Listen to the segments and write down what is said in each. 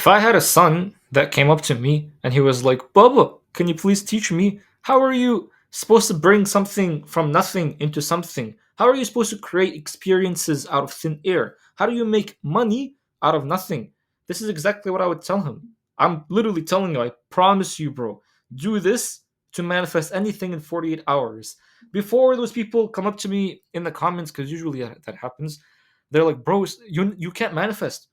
If I had a son that came up to me and he was like, Bubba, can you please teach me? How are you supposed to bring something from nothing into something? How are you supposed to create experiences out of thin air? How do you make money out of nothing? This is exactly what I would tell him. I'm literally telling you, I promise you, bro, do this to manifest anything in 48 hours. Before those people come up to me in the comments, because usually that happens, they're like, bro, you can't manifest.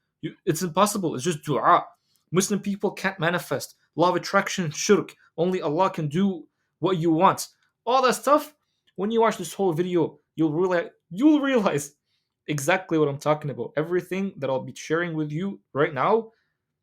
It's impossible. It's just dua. Muslim people can't manifest. Law of attraction, shirk. Only Allah can do what you want. All that stuff. When you watch this whole video, you'll realize exactly what I'm talking about. Everything that I'll be sharing with you right now,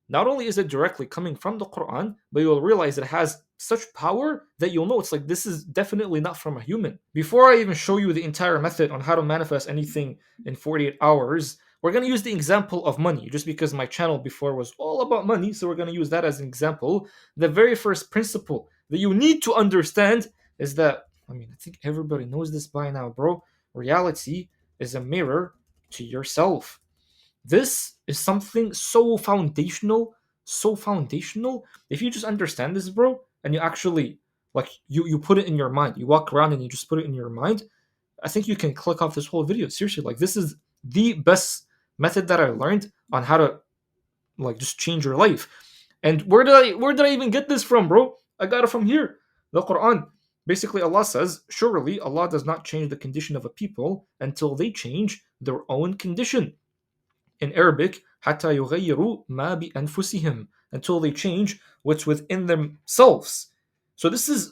not only is it directly coming from the Quran, but you'll realize it has such power that you'll know it's like this is definitely not from a human. Before I even show you the entire method on how to manifest anything in 48 hours, we're going to use the example of money just because my channel before was all about money, so we're going to use that as an example. The very first principle that you need to understand is that, I mean, I think everybody knows this by now, bro. Reality is a mirror to yourself. This is something so foundational, so foundational. If you just understand this, bro, and you actually like you put it in your mind, you walk around and you just put it in your mind, I think you can click off this whole video. Seriously, like this is the best method that I learned on how to like just change your life. And where did I even get this from, bro? I got it from here. The Quran. Basically, Allah says, surely Allah does not change the condition of a people until they change their own condition. In Arabic, حتى يغيروا ما بأنفسهم, until they change what's within themselves. So this is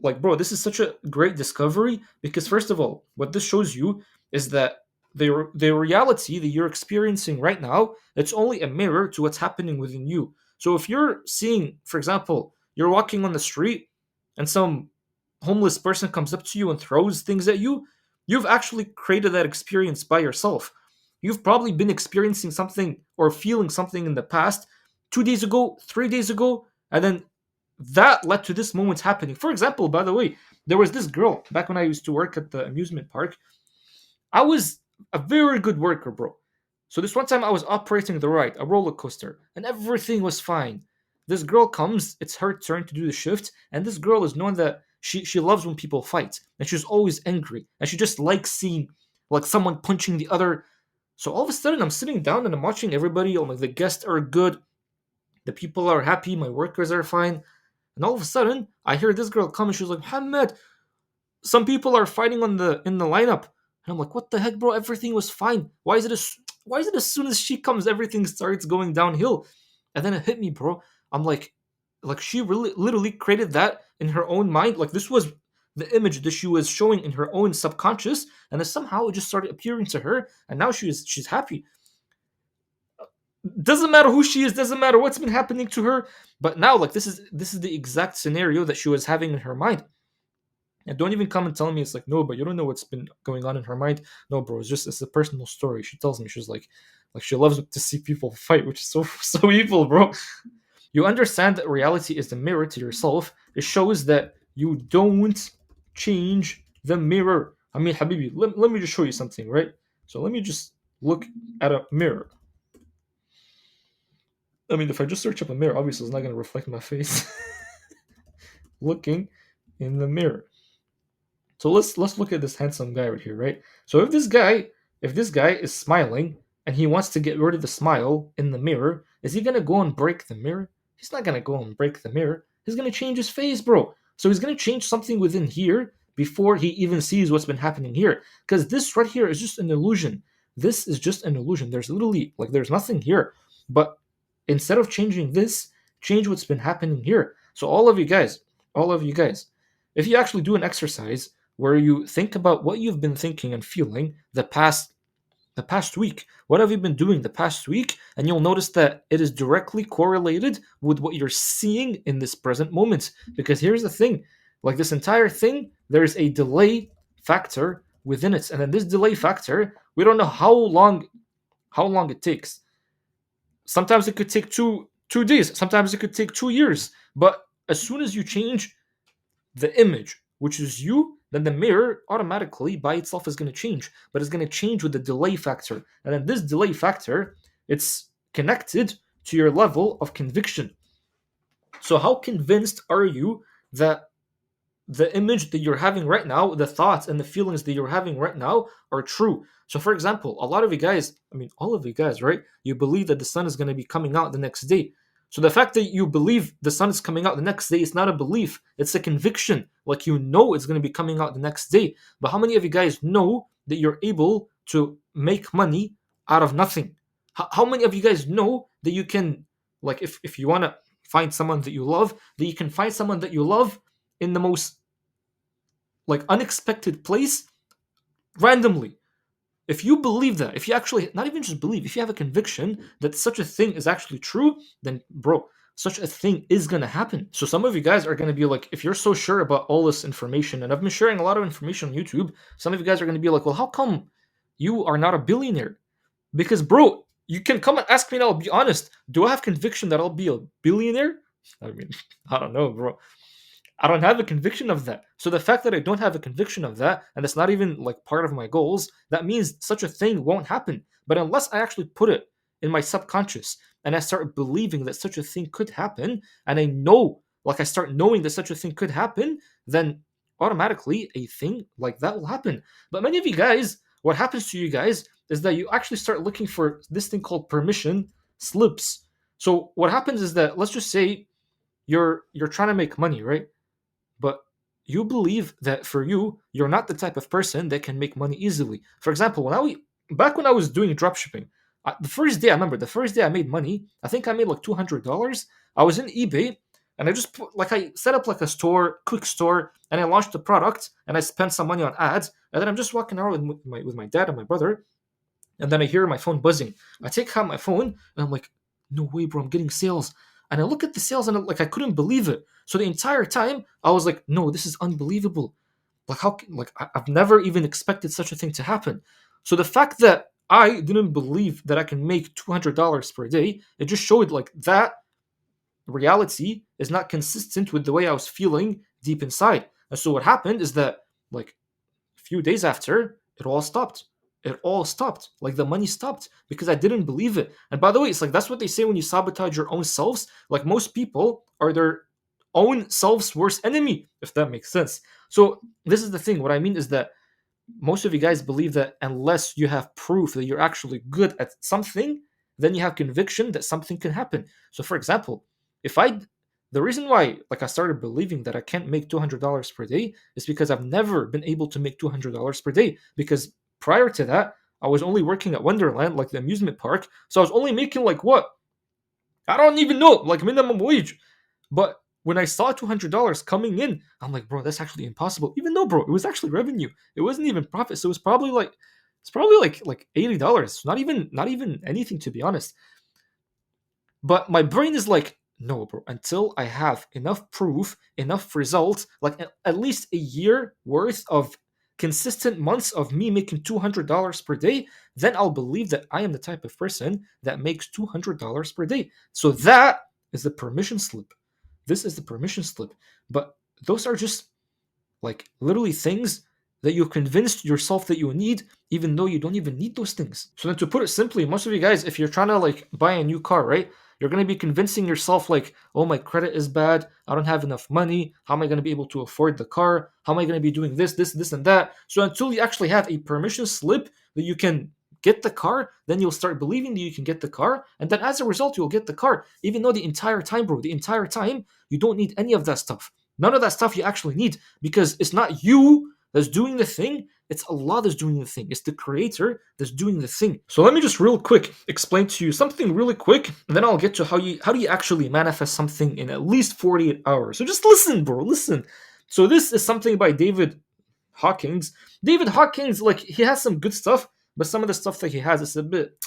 like, bro, this is such a great discovery because first of all, what this shows you is that the reality that you're experiencing right now, it's only a mirror to what's happening within you. So if you're seeing, for example, you're walking on the street and some homeless person comes up to you and throws things at you, you've actually created that experience by yourself. You've probably been experiencing something or feeling something in the past 2 days ago, 3 days ago, and then that led to this moment happening. For example, by the way, there was this girl back when I used to work at the amusement park. I was a very good worker, bro. So this one time I was operating the ride, a roller coaster, and everything was fine. This girl comes, it's her turn to do the shift, and this girl is known that she loves when people fight, and she's always angry, and she just likes seeing like someone punching the other. So all of a sudden, I'm sitting down and I'm watching everybody. Oh, like the guests are good, the people are happy, my workers are fine. And all of a sudden, I hear this girl come and she's like, Muhammad, some people are fighting on the in the lineup. And I'm like, what the heck, bro? Everything was fine. Why is it as soon as she comes, everything starts going downhill? And then it hit me, bro. I'm like she really literally created that in her own mind. Like this was the image that she was showing in her own subconscious, and then somehow it just started appearing to her, and now she's happy. Doesn't matter who she is, doesn't matter what's been happening to her, but now like this is the exact scenario that she was having in her mind. And don't even come and tell me it's like, no, but you don't know what's been going on in her mind. No, bro, it's a personal story. She tells me she's like she loves to see people fight, which is so so evil, bro. You understand that reality is the mirror to yourself. It shows that you don't change the mirror. I mean, Habibi, let me just show you something, right? So let me just look at a mirror. I mean, if I just search up a mirror, obviously it's not going to reflect my face. Looking in the mirror. So let's look at this handsome guy right here, right? So if this guy is smiling and he wants to get rid of the smile in the mirror, is he gonna go and break the mirror? He's not gonna go and break the mirror. He's gonna change his face, bro. So he's gonna change something within here before he even sees what's been happening here. Because this right here is just an illusion. This is just an illusion. There's literally like there's nothing here. But instead of changing this, change what's been happening here. So all of you guys, if you actually do an exercise where you think about what you've been thinking and feeling the past week. What have you been doing the past week? And you'll notice that it is directly correlated with what you're seeing in this present moment. Because here's the thing, like this entire thing, there's a delay factor within it. And then this delay factor, we don't know how long it takes. Sometimes it could take two days, sometimes it could take 2 years. But as soon as you change the image, which is you, then the mirror automatically by itself is going to change, but it's going to change with the delay factor. And then this delay factor, it's connected to your level of conviction. So how convinced are you that the image that you're having right now, the thoughts and the feelings that you're having right now are true? So, for example, a lot of you guys, I mean, all of you guys, right? You believe that the sun is going to be coming out the next day. So, the fact that you believe the sun is coming out the next day is not a belief, it's a conviction. Like, you know it's going to be coming out the next day. But how many of you guys know that you're able to make money out of nothing? How many of you guys know that you can, like, if you want to find someone that you love, that you can find someone that you love in the most like unexpected place randomly? If you believe that, if you actually not even just believe, if you have a conviction that such a thing is actually true, then bro, such a thing is gonna happen. So some of you guys are gonna be like, if you're so sure about all this information, and I've been sharing a lot of information on YouTube, some of you guys are gonna be like, well, how come you are not a billionaire? Because bro, you can come and ask me and I'll be honest. Do I have conviction that I'll be a billionaire? I mean, I don't know, bro. I don't have a conviction of that. So the fact that I don't have a conviction of that, and it's not even like part of my goals, that means such a thing won't happen. But unless I actually put it in my subconscious and I start believing that such a thing could happen, and I know, like I start knowing that such a thing could happen, then automatically a thing like that will happen. But many of you guys, what happens to you guys is that you actually start looking for this thing called permission slips. So what happens is that, let's just say you're trying to make money, right? But you believe that for you, you're not the type of person that can make money easily. For example, back when I was doing dropshipping, the first day I remember, the first day I made money, I think I made like $200. I was in eBay, and I just like I set up like a store, quick store, and I launched the product, and I spent some money on ads, and then I'm just walking around with my dad and my brother, and then I hear my phone buzzing. I take out my phone and I'm like, no way, bro, I'm getting sales. And I look at the sales and like I couldn't believe it. So the entire time I was like, no, this is unbelievable. Like I've never even expected such a thing to happen. So the fact that I didn't believe that I can make $200 per day, it just showed like that reality is not consistent with the way I was feeling deep inside. And so what happened is that like a few days after, it all stopped. It all stopped. Like the money stopped because I didn't believe it. And by the way, it's like that's what they say when you sabotage your own selves. Like most people are their own self's worst enemy, if that makes sense. So this is the thing. What I mean is that most of you guys believe that unless you have proof that you're actually good at something, then you have conviction that something can happen. So for example, if I the reason why like I started believing that I can't make $200 per day is because I've never been able to make $200 per day, because prior to that I was only working at Wonderland, like the amusement park, so I was only making like what, I don't even know, like minimum wage. But when I saw $200 coming in, I'm like, bro, that's actually impossible. Even though, bro, it was actually revenue. It wasn't even profit. So it's probably like $80. Not even anything, to be honest. But my brain is like, no, bro, until I have enough proof, enough results, like at least a year worth of consistent months of me making $200 per day, then I'll believe that I am the type of person that makes $200 per day. So that is the permission slip. This is the permission slip. But those are just like literally things that you convinced yourself that you need, even though you don't even need those things. So then to put it simply, most of you guys, if you're trying to like buy a new car, right? You're going to be convincing yourself like, oh, my credit is bad. I don't have enough money. How am I going to be able to afford the car? How am I going to be doing this, and that? So until you actually have a permission slip that you can get the car, then you'll start believing that you can get the car. And then as a result, you'll get the car. Even though the entire time, bro, the entire time, you don't need any of that stuff. None of that stuff you actually need, because it's not you that's doing the thing, it's Allah that's doing the thing. It's the creator that's doing the thing. So let me just real quick explain to you something really quick, and then I'll get to how do you actually manifest something in at least 48 hours. So just listen, bro, listen. So this is something by David Hawkins. David Hawkins, like he has some good stuff, but some of the stuff that he has is a bit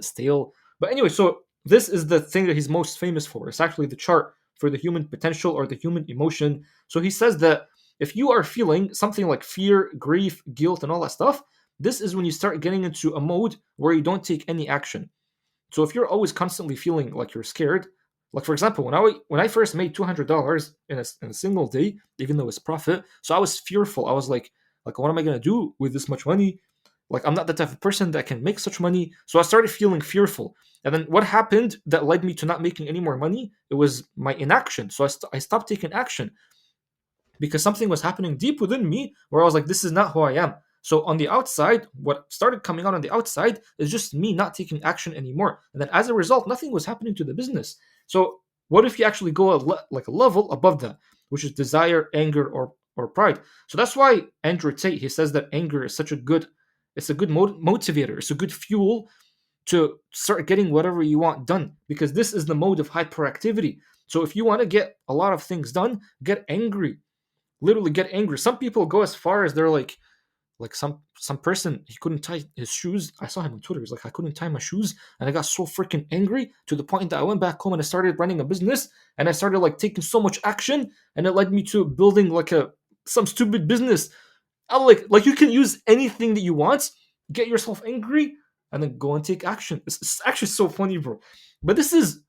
stale. But anyway, so this is the thing that he's most famous for. It's actually the chart for the human potential or the human emotion. So he says that if you are feeling something like fear, grief, guilt, and all that stuff, this is when you start getting into a mode where you don't take any action. So if you're always constantly feeling like you're scared, like for example, when I first made $200 in a single day, even though it's profit, so I was fearful. I was like what am I gonna do with this much money? Like, I'm not the type of person that can make such money. So I started feeling fearful. And then what happened that led me to not making any more money? It was my inaction. So I stopped taking action because something was happening deep within me where I was like, this is not who I am. So on the outside, what started coming out on the outside is just me not taking action anymore. And then as a result, nothing was happening to the business. So what if you actually go like a level above that, which is desire, anger, or pride? So that's why Andrew Tate, he says that anger is such a good, it's a good motivator, it's a good fuel to start getting whatever you want done, because this is the mode of hyperactivity. So if you want to get a lot of things done, get angry, literally get angry. Some people go as far as they're like some person, he couldn't tie his shoes. I saw him on Twitter. He's like, I couldn't tie my shoes, and I got so freaking angry to the point that I went back home and I started running a business, and I started like taking so much action, and it led me to building like a some stupid business. I'm like you can use anything that you want, get yourself angry, and then go and take action. It's actually so funny, bro. But this is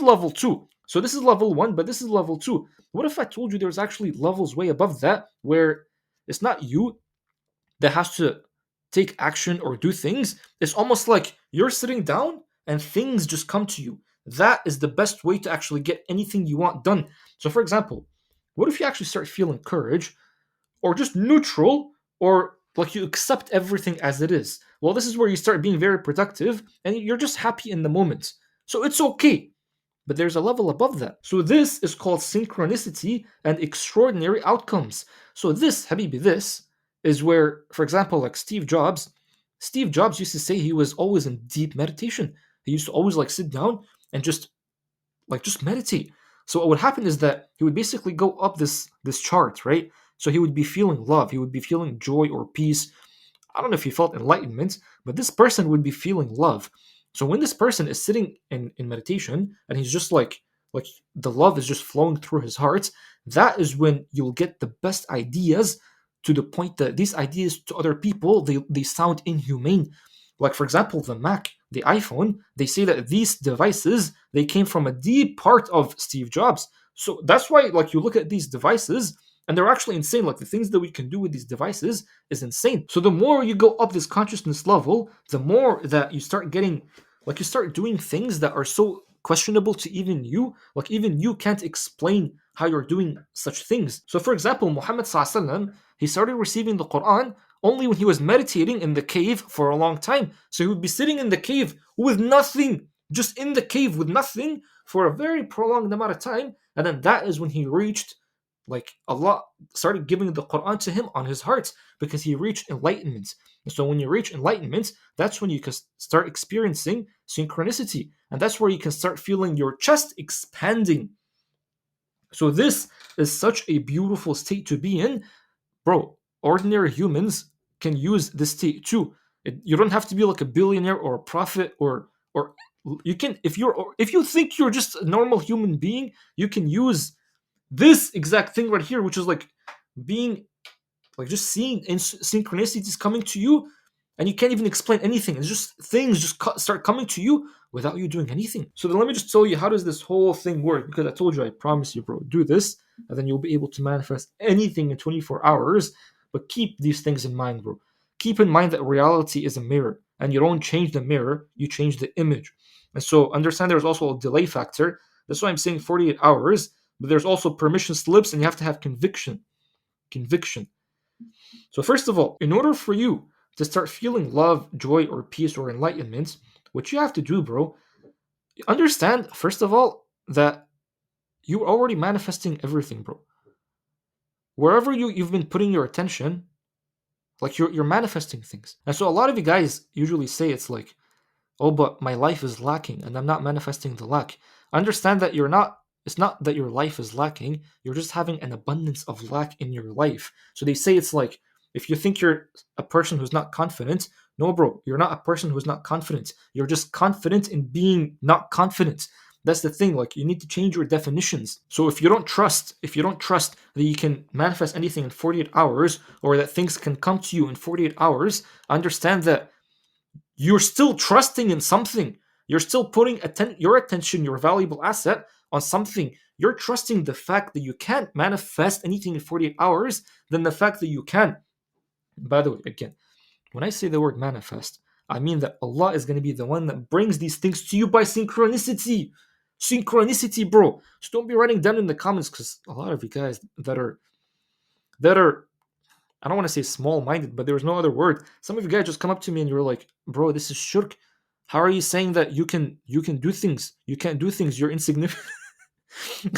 level two. So this is level one, but this is level two. What if I told you there's actually levels way above that where it's not you that has to take action or do things? It's almost like you're sitting down and things just come to you. That is the best way to actually get anything you want done. So, for example, what if you actually start feeling courage or just neutral, or like you accept everything as it is? Well, this is where you start being very productive and you're just happy in the moment. So, it's okay. But there's a level above that. So this is called synchronicity and extraordinary outcomes. So this, Habibi, this is where, for example, like Steve Jobs used to say he was always in deep meditation. He used to always like sit down and just meditate. So what would happen is that he would basically go up this chart, right? So he would be feeling love, he would be feeling joy or peace. I don't know if he felt enlightenment, but this person would be feeling love. So when this person is sitting in meditation and he's just like the love is just flowing through his heart, that is when you'll get the best ideas, to the point that these ideas to other people, they sound inhumane. Like for example, the Mac, the iPhone, they say that these devices, they came from a deep part of Steve Jobs. So that's why like you look at these devices and they're actually insane. Like the things that we can do with these devices is insane. So the more you go up this consciousness level, the more that you start getting, like you start doing things that are so questionable to even you. Like even you can't explain how you're doing such things. So for example, Muhammad sallallahu alaihi wasallam, he started receiving the Quran only when he was meditating in the cave for a long time. So he would be sitting in the cave with nothing, just in the cave with nothing for a very prolonged amount of time. And then that is when he reached, like Allah started giving the Quran to him on his heart, because he reached enlightenment. And so when you reach enlightenment, that's when you can start experiencing synchronicity. And that's where you can start feeling your chest expanding. So this is such a beautiful state to be in. Bro, ordinary humans can use this state too. You don't have to be like a billionaire or a prophet, or you can, if you think you're just a normal human being, you can use this exact thing right here, which is like being like just seeing synchronicities coming to you, and you can't even explain anything. It's just things just start coming to you without you doing anything. So then let me just tell you, how does this whole thing work? Because I told you, I promise you, bro, do this and then you'll be able to manifest anything in 24 hours. But keep these things in mind, bro. Keep in mind that reality is a mirror, and you don't change the mirror, you change the image. And so understand there's also a delay factor. That's why I'm saying 48 hours, but there's also permission slips, and you have to have conviction. Conviction. So, first of all, in order for you to start feeling love, joy, or peace or enlightenment, what you have to do, bro, understand, first of all, that you're already manifesting everything, bro. Wherever you've been putting your attention, like you're manifesting things. And so a lot of you guys usually say it's like, oh, but my life is lacking and I'm not manifesting the lack. Understand that it's not that your life is lacking, you're just having an abundance of lack in your life. So they say it's like, if you think you're a person who's not confident, no, bro, you're not a person who's not confident. You're just confident in being not confident. That's the thing. Like you need to change your definitions. So if you don't trust that you can manifest anything in 48 hours, or that things can come to you in 48 hours, understand that you're still trusting in something. You're still putting your attention, your valuable asset, on something. You're trusting the fact that you can't manifest anything in 48 hours than the fact that you can. By the way, again, When I say the word manifest, I mean that Allah is going to be the one that brings these things to you by synchronicity. Synchronicity, bro. So don't be writing down in the comments, because a lot of you guys that are I don't want to say small-minded, but there was no other word. Some of you guys just come up to me and you're like, bro, this is shirk. How are you saying that you can do things? You can't do things. You're insignificant.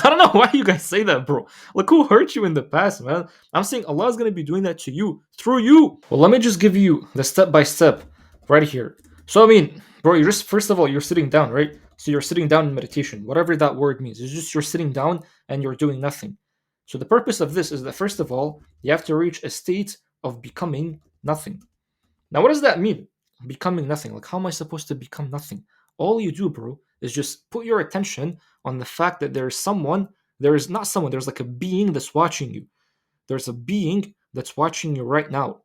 I don't know why you guys say that, bro. Like, who hurt you in the past, man? I'm saying Allah is gonna be doing that to you through you. Well, let me just give you the step by step right here. So, I mean, bro, you're just first of all you're sitting down, right? So you're sitting down in meditation, whatever that word means. It's just you're sitting down and you're doing nothing. So the purpose of this is that first of all, you have to reach a state of becoming nothing. Now, what does that mean? Becoming nothing. Like, how am I supposed to become nothing? All you do, bro, is just put your attention on the fact that there is not someone, there's like a being that's watching you. There's a being that's watching you right now.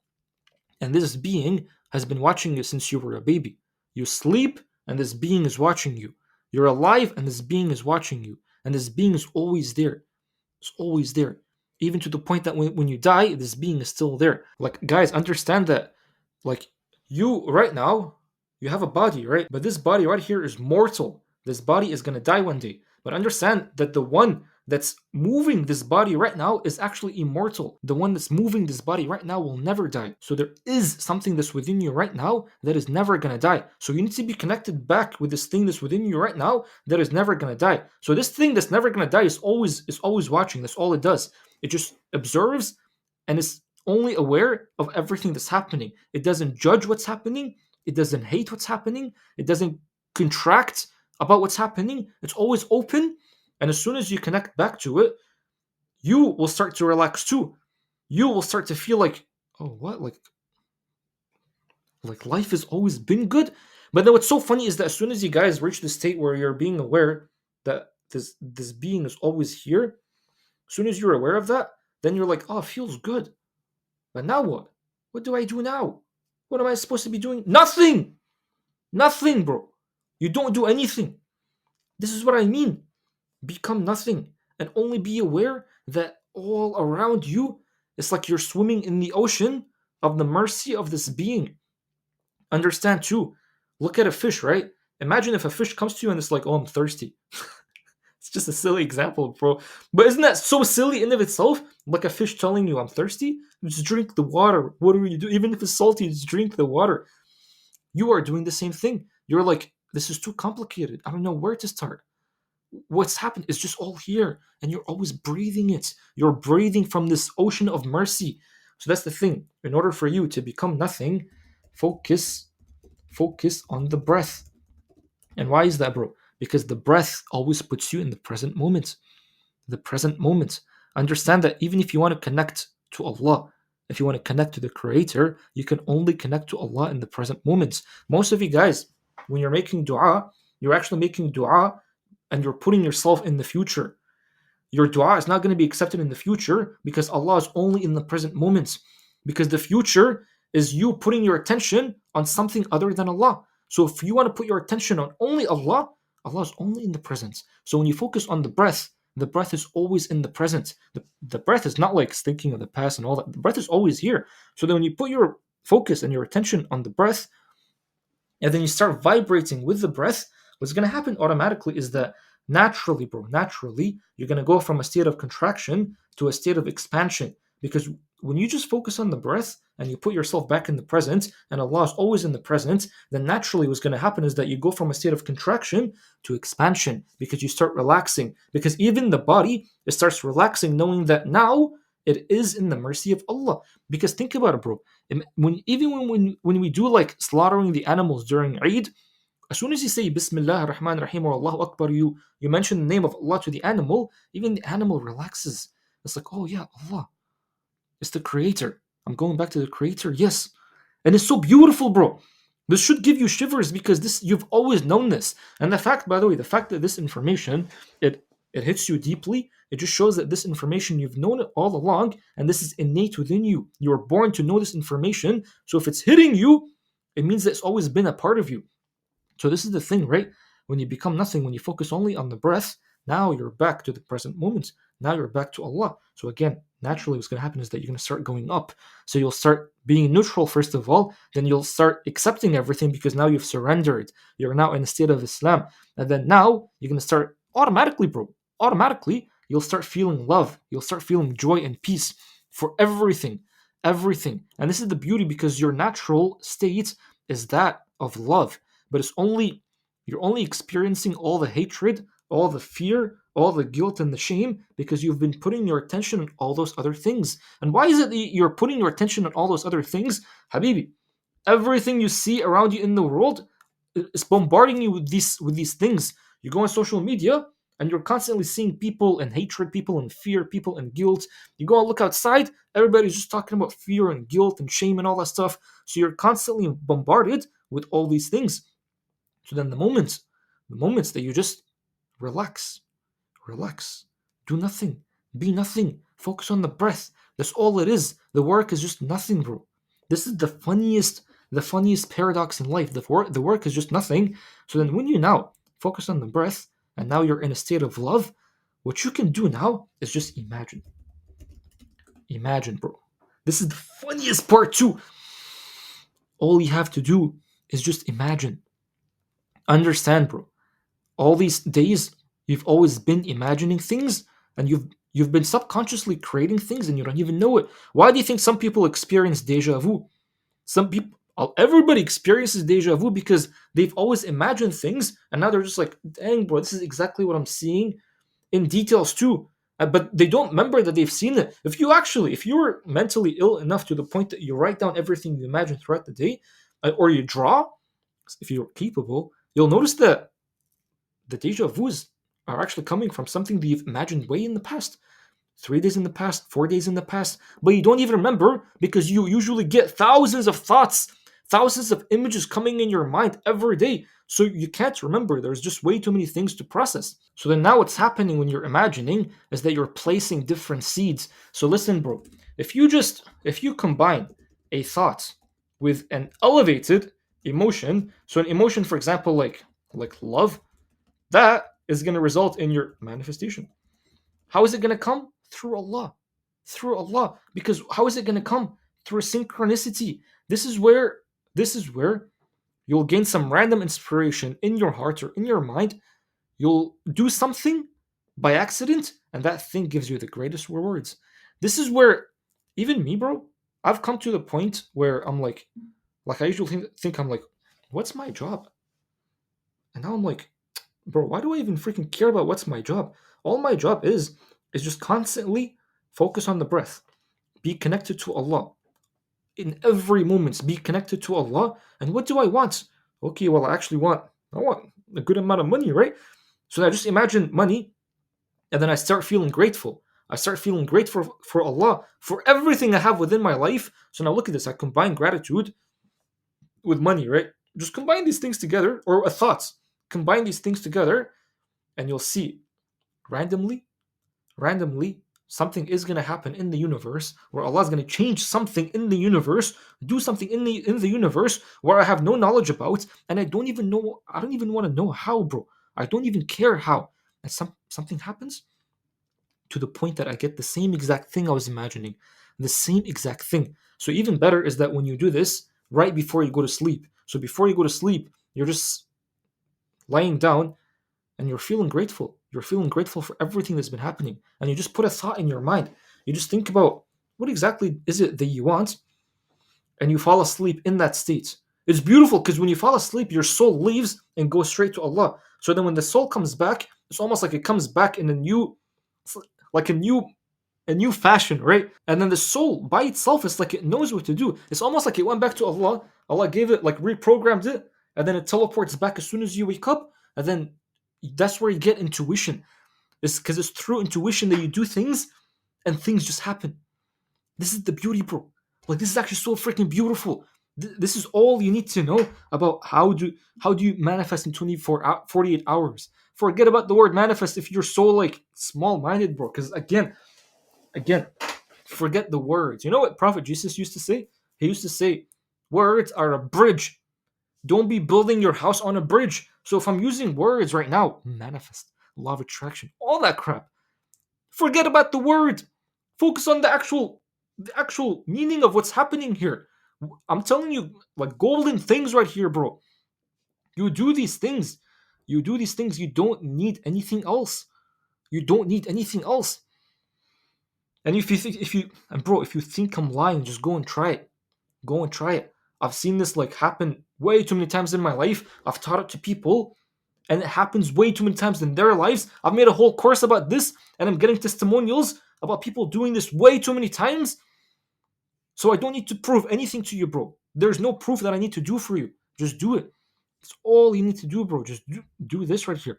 And this being has been watching you since you were a baby. You sleep, and this being is watching you. You're alive, and this being is watching you. And this being is always there. It's always there. Even to the point that when you die, this being is still there. Like, guys, understand that, like, you right now, you have a body, right? But this body right here is mortal. This body is going to die one day. But understand that the one that's moving this body right now is actually immortal. The one that's moving this body right now will never die. So there is something that's within you right now that is never going to die. So you need to be connected back with this thing that's within you right now that is never going to die. So this thing that's never going to die is always watching. That's all it does. It just observes and is only aware of everything that's happening. It doesn't judge what's happening. It doesn't hate what's happening. It doesn't contract about what's happening. It's always open. And as soon as you connect back to it, you will start to relax too. You will start to feel like, oh, what? Like life has always been good. But then what's so funny is that as soon as you guys reach the state where you're being aware that this being is always here, as soon as you're aware of that, then you're like, oh, it feels good. But now what? What do I do now? What am I supposed to be doing? Nothing! Nothing, bro. You don't do anything. This is what I mean. Become nothing and only be aware that all around you it's like you're swimming in the ocean of the mercy of this being. Understand too. Look at a fish, right? Imagine if a fish comes to you and it's like, oh, I'm thirsty. It's just a silly example, bro. But isn't that so silly in of itself? Like a fish telling you, I'm thirsty? Just drink the water. What do you do? Even if it's salty, just drink the water. You are doing the same thing. You're like, this is too complicated. I don't know where to start. What's happened is just all here, and you're always breathing it. You're breathing from this ocean of mercy. So that's the thing. In order for you to become nothing, focus on the breath. And why is that, bro? Because the breath always puts you in the present moment. The present moment. Understand that even if you want to connect to Allah, if you want to connect to the Creator, you can only connect to Allah in the present moments. Most of you guys, when you're making dua, you're actually making dua and you're putting yourself in the future. Your dua is not going to be accepted in the future because Allah is only in the present moments. Because the future is you putting your attention on something other than Allah. So if you want to put your attention on only Allah, Allah is only in the present. So when you focus on the breath is always in the present. The breath is not like thinking of the past and all that. The breath is always here. So then when you put your focus and your attention on the breath, and then you start vibrating with the breath, what's going to happen automatically is that naturally, bro, naturally, you're going to go from a state of contraction to a state of expansion. Because when you just focus on the breath and you put yourself back in the present, and Allah is always in the present, then naturally what's going to happen is that you go from a state of contraction to expansion because you start relaxing. Because even the body, it starts relaxing knowing that now it is in the mercy of Allah. Because think about it, bro. When we do like slaughtering the animals during Eid, as soon as you say Bismillah ar-Rahman ar-Rahim or Allahu Akbar, you mention the name of Allah to the animal, even the animal relaxes. It's like, oh yeah, Allah. It's the Creator. I'm going back to the Creator, yes. And it's so beautiful, bro. This should give you shivers because this you've always known this. And the fact, by the way, the fact that this information, it hits you deeply, it just shows that this information, you've known it all along, and this is innate within you. You were born to know this information. So if it's hitting you, it means that it's always been a part of you. So this is the thing, right? When you become nothing, when you focus only on the breath, now you're back to the present moment. Now you're back to Allah. So again, naturally what's going to happen is that you're going to start going up. So you'll start being neutral first of all, then you'll start accepting everything because now you've surrendered. You're now in a state of Islam. And then now you're going to start automatically, bro. Automatically, you'll start feeling love. You'll start feeling joy and peace for everything. Everything. And this is the beauty because your natural state is that of love. But it's only you're only experiencing all the hatred, all the fear, all the guilt and the shame because you've been putting your attention on all those other things. And why is it that you're putting your attention on all those other things? Habibi, everything you see around you in the world is bombarding you with these things. You go on social media and you're constantly seeing people and hatred, people and fear, people and guilt. You go and look outside, everybody's just talking about fear and guilt and shame and all that stuff. So you're constantly bombarded with all these things. So then the moments that you just relax, relax, do nothing, be nothing, focus on the breath. That's all it is. The work is just nothing, bro. This is the funniest paradox in life. The work is just nothing. So then when you now focus on the breath and now you're in a state of love, what you can do now is just imagine. Imagine, bro. This is the funniest part too. All you have to do is just imagine. Understand, bro. All these days you've always been imagining things and you've been subconsciously creating things and you don't even know it. Why do you think some people experience deja vu? Some people, everybody experiences deja vu because they've always imagined things and now they're just like, dang, bro, this is exactly what I'm seeing in details too. But they don't remember that they've seen it. If you were mentally ill enough to the point that you write down everything you imagine throughout the day, or you draw, if you're capable, you'll notice that the deja vus are actually coming from something that you've imagined way in the past. 3 days in the past, 4 days in the past, but you don't even remember because you usually get thousands of thoughts, thousands of images coming in your mind every day. So you can't remember. There's just way too many things to process. So then now what's happening when you're imagining is that you're placing different seeds. So listen, bro, if you combine a thought with an elevated emotion, so an emotion, for example, like love, that is going to result in your manifestation. How is it going to come? Through Allah. Through Allah. Because how is it going to come? Through synchronicity. This is where you'll gain some random inspiration in your heart or in your mind. You'll do something by accident, and that thing gives you the greatest rewards. This is where, even me, bro, I've come to the point where I'm like I usually think I'm like, what's my job? And now I'm like, bro, why do I even freaking care about what's my job? All my job is just constantly focus on the breath. Be connected to Allah. In every moment, be connected to Allah. And what do I want? Okay, well, I want a good amount of money, right? So I just imagine money, and then I start feeling grateful. I start feeling grateful for Allah, for everything I have within my life. So now look at this. I combine gratitude with money, right? Just combine these things together, or thoughts. Combine these things together, and you'll see randomly something is going to happen in the universe where Allah is going to change something in the universe, do something in the universe where I have no knowledge about, and I don't even want to know how, bro. I don't even care how. And something happens to the point that I get the same exact thing I was imagining, the same exact thing. So even better is that when you do this right before you go to sleep. So before you go to sleep, you're just lying down and you're feeling grateful. You're feeling grateful for everything that's been happening. And you just put a thought in your mind. You just think about what exactly is it that you want, and you fall asleep in that state. It's beautiful because when you fall asleep, your soul leaves and goes straight to Allah. So then when the soul comes back, it's almost like it comes back in a new fashion, right? And then the soul by itself is like it knows what to do. It's almost like it went back to Allah. Allah gave it, like reprogrammed it, and then it teleports back as soon as you wake up. And then that's where you get intuition. It's because it's through intuition that you do things and things just happen. This is the beauty, bro. Like, this is actually so freaking beautiful. This is all you need to know about how do you manifest in 48 hours. Forget about the word manifest if you're so like small-minded, bro. Because again, forget the words. You know what Prophet Jesus used to say? He used to say, words are a bridge. Don't be building your house on a bridge. So if I'm using words right now, manifest, law of attraction, all that crap. Forget about the word. Focus on the actual meaning of what's happening here. I'm telling you, like golden things right here, bro. You do these things. You do these things. You don't need anything else. You don't need anything else. And if you think I'm lying, just go and try it. Go and try it. I've seen this like happen way too many times in my life. I've taught it to people, and it happens way too many times in their lives. I've made a whole course about this, and I'm getting testimonials about people doing this way too many times. So I don't need to prove anything to you, bro. There's no proof that I need to do for you. Just do it. It's all you need to do, bro. Just do this right here.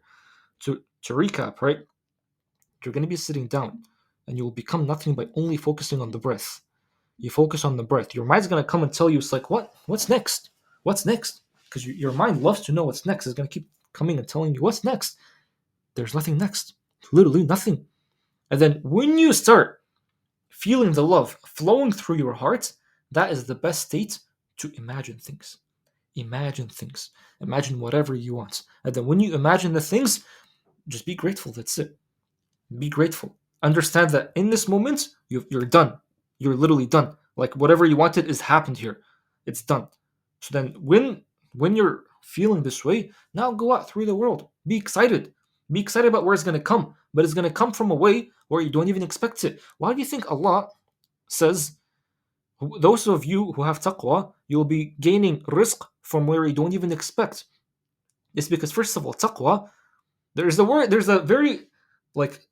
To recap, right? You're gonna be sitting down, and you will become nothing by only focusing on the breath. You focus on the breath. Your mind's gonna come and tell you, it's like, what? What's next? What's next? Because your mind loves to know what's next. It's gonna keep coming and telling you what's next. There's nothing next. Literally nothing. And then when you start feeling the love flowing through your heart, that is the best state to imagine things. Imagine things. Imagine whatever you want. And then when you imagine the things, just be grateful. That's it. Be grateful. Understand that in this moment, you're done. You're literally done. Like whatever you wanted is happened here. It's done. So then when you're feeling this way, now go out through the world. Be excited. Be excited about where it's gonna come. But it's gonna come from a way where you don't even expect it. Why do you think Allah says, those of you who have taqwa, you'll be gaining rizq from where you don't even expect? It's because first of all, taqwa, there's a very like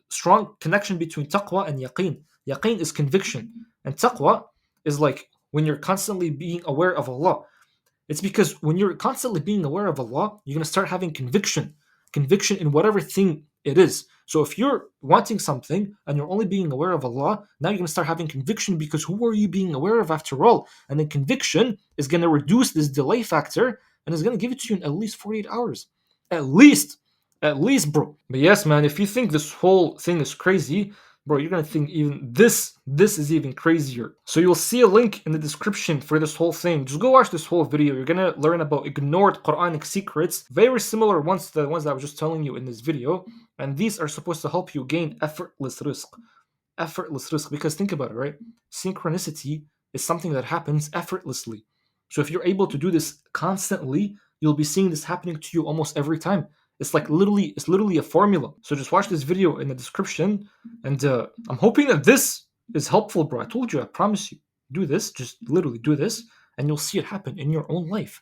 strong connection between taqwa and yaqeen. Yaqeen is conviction, and taqwa is like when you're constantly being aware of Allah. It's because when you're constantly being aware of Allah, you're going to start having conviction in whatever thing it is. So if you're wanting something and you're only being aware of Allah, now you're going to start having conviction, because who are you being aware of after all? And then conviction is going to reduce this delay factor, and is going to give it to you in at least 48 hours. At least. At least, bro. But yes, man, if you think this whole thing is crazy, bro, you're gonna think even this is even crazier. So you'll see a link in the description for this whole thing. Just go watch this whole video. You're gonna learn about ignored Quranic secrets, very similar ones to the ones that I was just telling you in this video. And these are supposed to help you gain effortless rizq. Effortless rizq. Because think about it, right? Synchronicity is something that happens effortlessly. So if you're able to do this constantly, you'll be seeing this happening to you almost every time. It's literally a formula. So just watch this video in the description, and I'm hoping that this is helpful, bro. I told you, I promise you. Do this, just literally do this, and you'll see it happen in your own life.